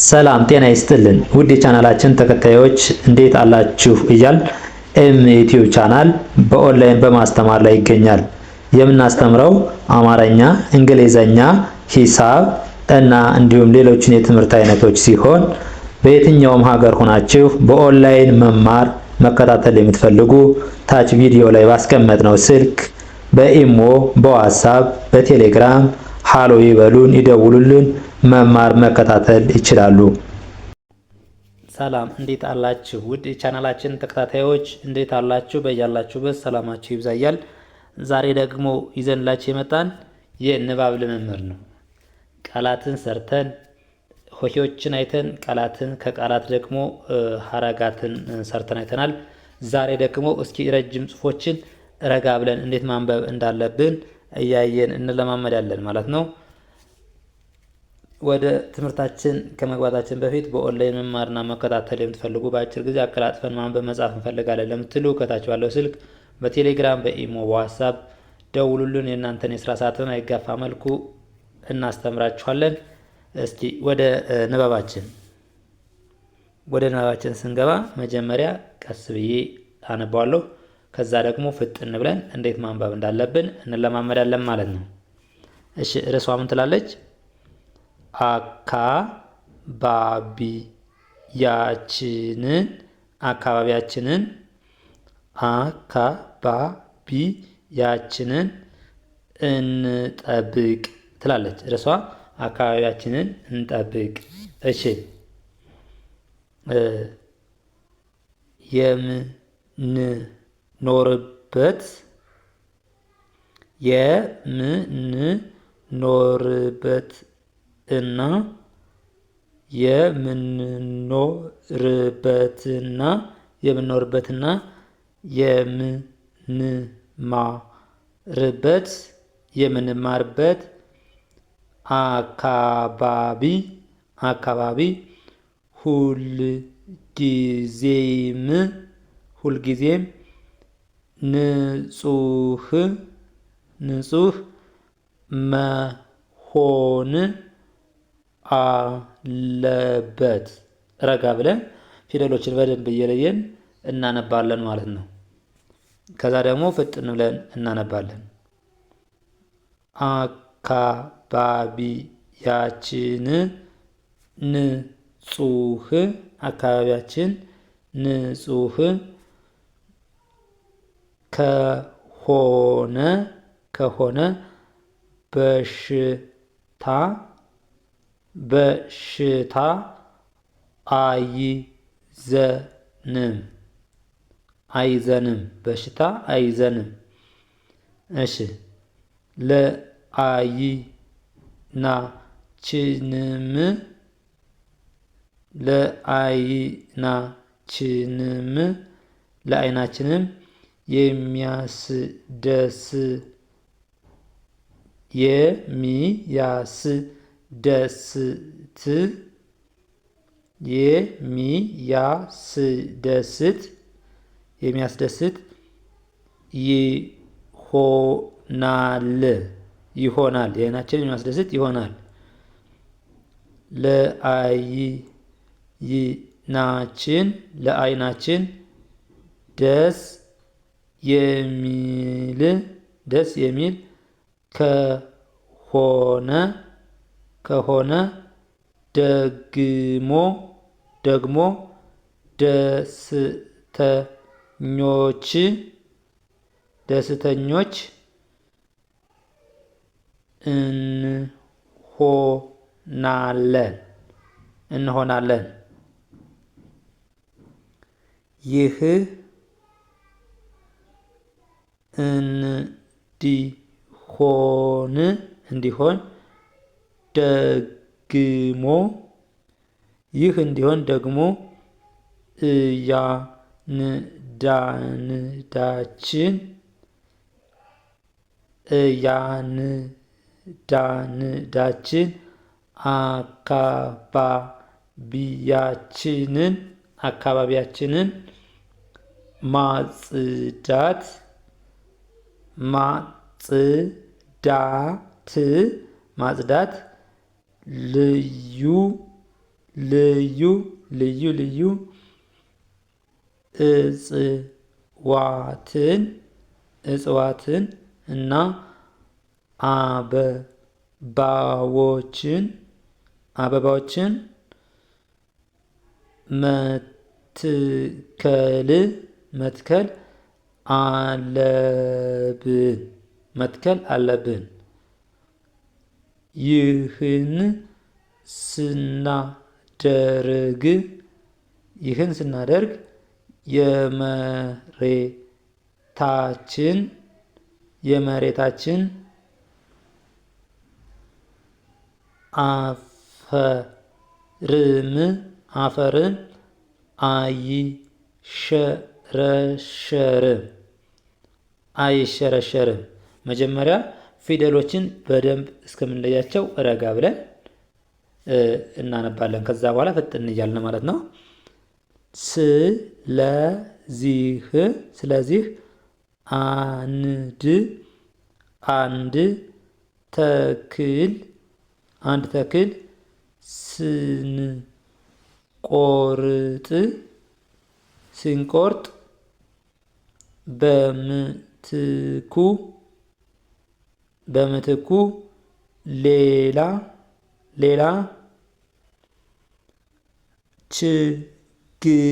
ሰላም ጤና ይስጥልን ውድ የቻናላችን ተከታዮች እንዴት አላችሁ እያል ዩቲዩብ ቻናል በኦንላይን በማስተማር ላይ ይገኛል። የምናስተምረው አማርኛ፣ እንግሊዘኛ፣ ሂሳብ እና እንዲሁም ሌሎችን የትምህርት አይነቶች ሲሆን በየትኛውም ሀገር ሆናችሁ በኦንላይን መማር መከታተል የምትፈልጉ ታች ቪዲዮ ላይ ባስቀመጥነው ስልክ በኢሞ፣ በዋትስአፕ፣ በቴሌግራም ሃሎ ይበሉን፣ ይደውሉልን፣ መማር መከታተል ይችላሉ። ሰላም እንዴት አላችሁ? ውድ የቻናላችን ተከታታዮች እንዴት አላችሁ? በያላችሁበት ሰላማችሁ ይብዛያል። ዛሬ ደግሞ ይዘንላችሁ የመጣን የንባብ ልምምድ ነው። ቃላትን ሰርተን ሆሄዎችን አይተን ቃላትን ከቃላት ደግሞ ሀረጋትን ሰርተን አይተናል። ዛሬ ደግሞ እስኪ ረጅም ጽሑፎችን ረጋ ብለን እንዴት ማንበብ እንዳለብን እያየን እንለማመዳለን ማለት ነው። ወደ ትምህርታችን ከመግባታችን በፊት በኦንላይን መማርና መከታተል የምትፈልጉ በአጭር ጊዜ አቀላጥፈን ማንበብ መጻፍ እንፈልጋለን ለምትሉ ከታች ባለው ስልክ በቴሌግራም፣ በኢሞ፣ በዋትስአፕ ደውሉልን። የእናንተን የስራ ሰዓትን አይጋፋ መልኩ እናስተምራችኋለን። እስኪ ወደ ንባባችን ስንገባ መጀመሪያ ቀስ ብዬ አነባዋለሁ። ከዛ ደግሞ ፍጥን ብለን እንዴት ማንበብ እንዳለብን እንለማመዳለን ማለት ነው። እሺ ርዕሷ ምን ትላለች? አካባቢያችንን እንጠብቅ ትላለች ርዕሷ። አካባቢያችንን እንጠብቅ። እሺ የምንኖርበት እና የምንማርበት አካባቢ ሁልጊዜም ንጹህ መሆን አለበት። ረጋ ብለን ፊደሎችን በደንብ እየለየን እናነባለን ማለት ነው። ከዛ ደግሞ ፍጥን ብለን እናነባለን። አካባቢያችን ንጹህ ከሆነ በሽታ አይዘንም። እሺ ለዓይናችንም የሚያስደስት ይሆናል። የዓይናችን የሚያስደስት ይሆናል። ለዓይናችን ደስ የሚል ከሆነ ደግሞ ደስተኞች እንሆናለን። ይህ እንዲሆን ደግሞ እያንዳንዳችን አካባቢያችንን ማጽዳት ልዩ ልዩ ልዩ ልዩ እጽዋትን እና አበባዎችን መትከል አለብን። ይህን ስናደርግ የመሬታችን አፈርም አይሸረሸርም። መጀመሪያ ፊደሎችን በደንብ እስከምንለያቸው ረጋ ብለን እናነባለን። ከዛ በኋላ ፈጥን እያልን ማለት ነው። ስለዚህ አንድ ተክል ስንቆርጥ በምትኩ ሌላ ችግኝ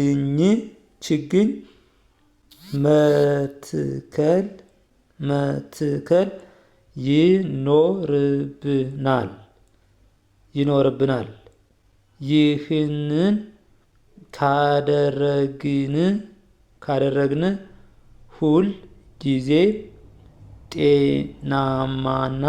መትከል ይኖርብናል። ይህንን ካደረግን ሁል ጊዜ ጤናማና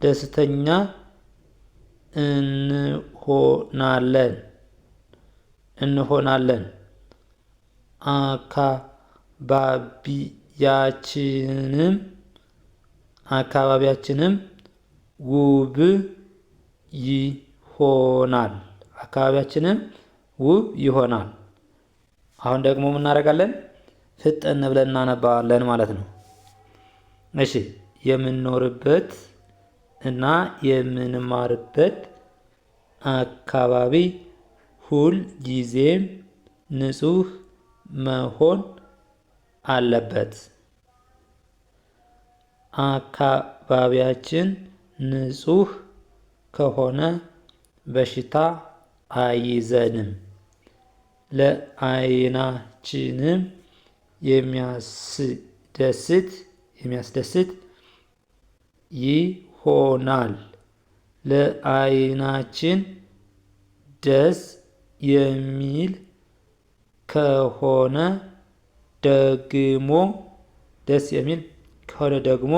ደስተኛ እንሆናለን። አካባቢያችንም ውብ ይሆናል። አሁን ደግሞ ምን እናደርጋለን? ፍጥን ብለን እናነባዋለን ማለት ነው። እሺ፣ የምንኖርበት እና የምንማርበት አካባቢ ሁል ጊዜም ንጹህ መሆን አለበት። አካባቢያችን ንጹህ ከሆነ በሽታ አይዘንም፣ ለዓይናችንም የሚያስደስት ይሆናል። ለዓይናችን ደስ የሚል ከሆነ ደግሞ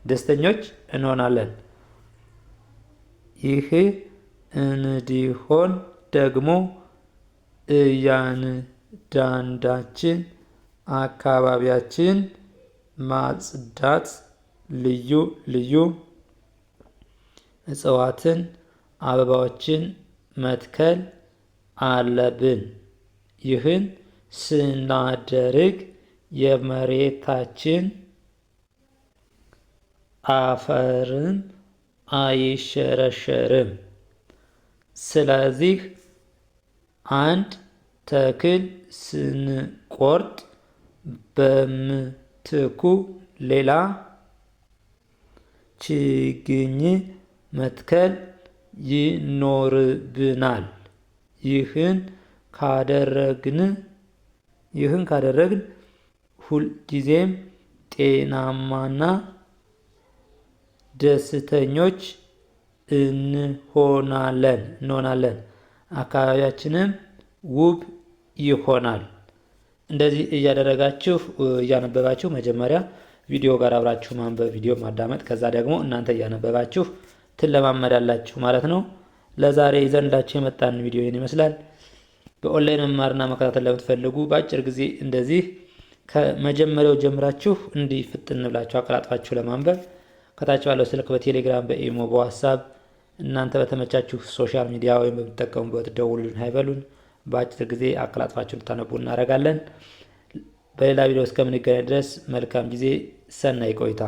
ደስተኞች እንሆናለን። ይህ እንዲሆን ደግሞ እያንዳንዳችን አካባቢያችን ማጽዳት፣ ልዩ ልዩ እጽዋትን፣ አበባዎችን መትከል አለብን። ይህን ስናደርግ የመሬታችን አፈርም አይሸረሸርም። ስለዚህ አንድ ተክል ስንቆርጥ በምትኩ ሌላ ችግኝ መትከል ይኖርብናል። ይህን ካደረግን ሁልጊዜም ጤናማና ደስተኞች እንሆናለን። አካባቢያችንም ውብ ይሆናል። እንደዚህ እያደረጋችሁ እያነበባችሁ መጀመሪያ ቪዲዮ ጋር አብራችሁ ማንበብ፣ ቪዲዮ ማዳመጥ፣ ከዛ ደግሞ እናንተ እያነበባችሁ ትለማመዳላችሁ ማለት ነው። ለዛሬ ይዘንላችሁ የመጣን ቪዲዮ ይህን ይመስላል። በኦንላይን መማርና መከታተል ለምትፈልጉ በአጭር ጊዜ እንደዚህ ከመጀመሪያው ጀምራችሁ እንዲህ ፍጥን ብላችሁ አቀላጥፋችሁ ለማንበብ ከታች ባለው ስልክ በቴሌግራም፣ በኢሞ፣ በዋትስአፕ እናንተ በተመቻችሁ ሶሻል ሚዲያ ወይም በምትጠቀሙበት ደውሉልን፣ አይበሉን። በአጭር ጊዜ አቀላጥፋችሁ ልታነቡ እናደርጋለን። በሌላ ቪዲዮ እስከምንገናኝ ድረስ መልካም ጊዜ፣ ሰናይ ቆይታ።